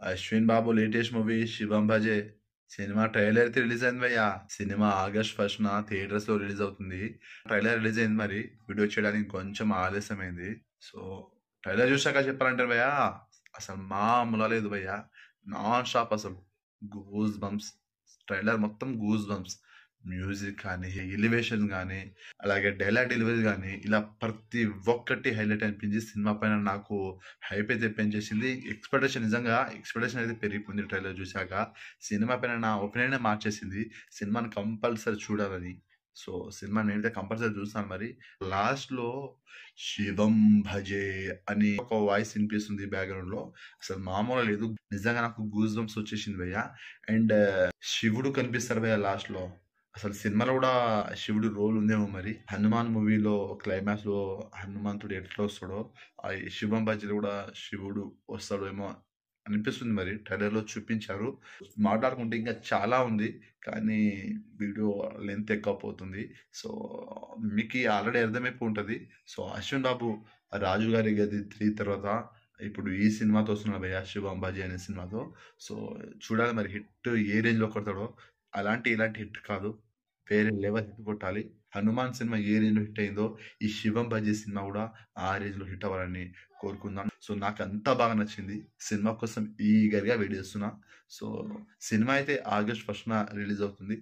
అశ్విన్ బాబు latest movie శివం భజే cinema trailer అయితే release అయింది భయ్య. సినిమా ఆగస్ట్ 1న థియేటర్స్ లో రిలీజ్ అవుతుంది. ట్రైలర్ రిలీజ్ అయింది, మరి వీడియో చేయడానికి కొంచెం ఆలస్యమైంది. సో ట్రైలర్ చూసాక చెప్పాలంటే భయ్య, అసలు మామూలు లేదు భయ్య. నాన్ స్టాప్ అసలు గూస్ బంప్స్. ట్రైలర్ మొత్తం గూస్ బంప్స్. మ్యూజిక్ కానీ, ఎలివేషన్ కానీ, అలాగే డైలాగ్ డెలివరీ కానీ, ఇలా ప్రతి ఒక్కటి హైలైట్ అనిపించి సినిమా పైన నాకు హైప్ అయితే పెంచేసింది. నిజంగా ఎక్స్పెక్టేషన్ అయితే పెరిగిపోయింది ట్రైలర్ చూశాక. సినిమా పైన నా ఒపీనియన్ మార్చేసింది. సినిమాని కంపల్సరీ చూడాలని. సో సినిమా నేనైతే కంపల్సరీ చూస్తాను. మరి లాస్ట్ లో శివం భజే అని ఒక వాయిస్ వినిపిస్తుంది బ్యాక్గ్రౌండ్ లో. అసలు మామూలు లేదు, నిజంగా నాకు గూస్ బంప్స్ వచ్చేసింది భయ్య. అండ్ శివుడు కనిపిస్తారు భయ్య లాస్ట్ లో. అసలు సినిమాలో కూడా శివుడు రోల్ ఉందేమో మరి. హనుమాన్ మూవీలో క్లైమాక్స్ లో హనుమంతుడు ఎట్లా వస్తాడో, ఆ శివం బజ్జీలో కూడా శివుడు వస్తాడో ఏమో అనిపిస్తుంది. మరి ట్రైలర్ లో చూపించారు. మాట్లాడుకుంటే ఇంకా చాలా ఉంది, కానీ వీడియో లెంత్ ఎక్కువ పోతుంది. సో మీకు ఆల్రెడీ అర్థమైపో ఉంటుంది. సో అశ్విన్ బాబు రాజు గారి గది 3 తర్వాత ఇప్పుడు ఈ సినిమాతో వస్తున్నాడు భయ్య, శివం బాజీ అనే సినిమాతో. సో చూడాలి మరి హిట్ ఏ రేంజ్ లో కొడతాడో. ఇలాంటి హిట్ కాదు, వేరే లెవెల్ హిట్ కొట్టాలి. హనుమాన్ సినిమా ఏ రేంజ్ లో హిట్ అయిందో ఈ శివం బజీ సినిమా కూడా ఆ రేంజ్ లో హిట్ అవ్వాలని కోరుకుందాం. సో నాకు అంతా బాగా నచ్చింది. సినిమా కోసం ఈగర్గా వెయిట్ చేస్తున్నా. సో సినిమా అయితే ఆగస్ట్ 1న రిలీజ్ అవుతుంది.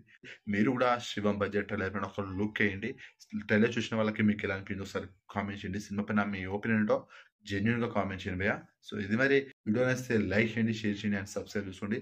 మీరు కూడా శివం బడ్జెట్ ట్రైలర్ పైన ఒక లుక్ వేయండి. ట్రైలర్ చూసిన వాళ్ళకి మీకు ఎలా అనిపించిందో ఒకసారి కామెంట్ చేయండి. సినిమా పైన మీ ఒపీనియన్ ఏంటో జెన్యున్ గా కామెంట్ చేయండి భయ్య. సో ఇది మరి వీడియో నచ్చితే లైక్ చేయండి, షేర్ చేయండి అండ్ సబ్స్క్రైబ్ చేసుకోండి.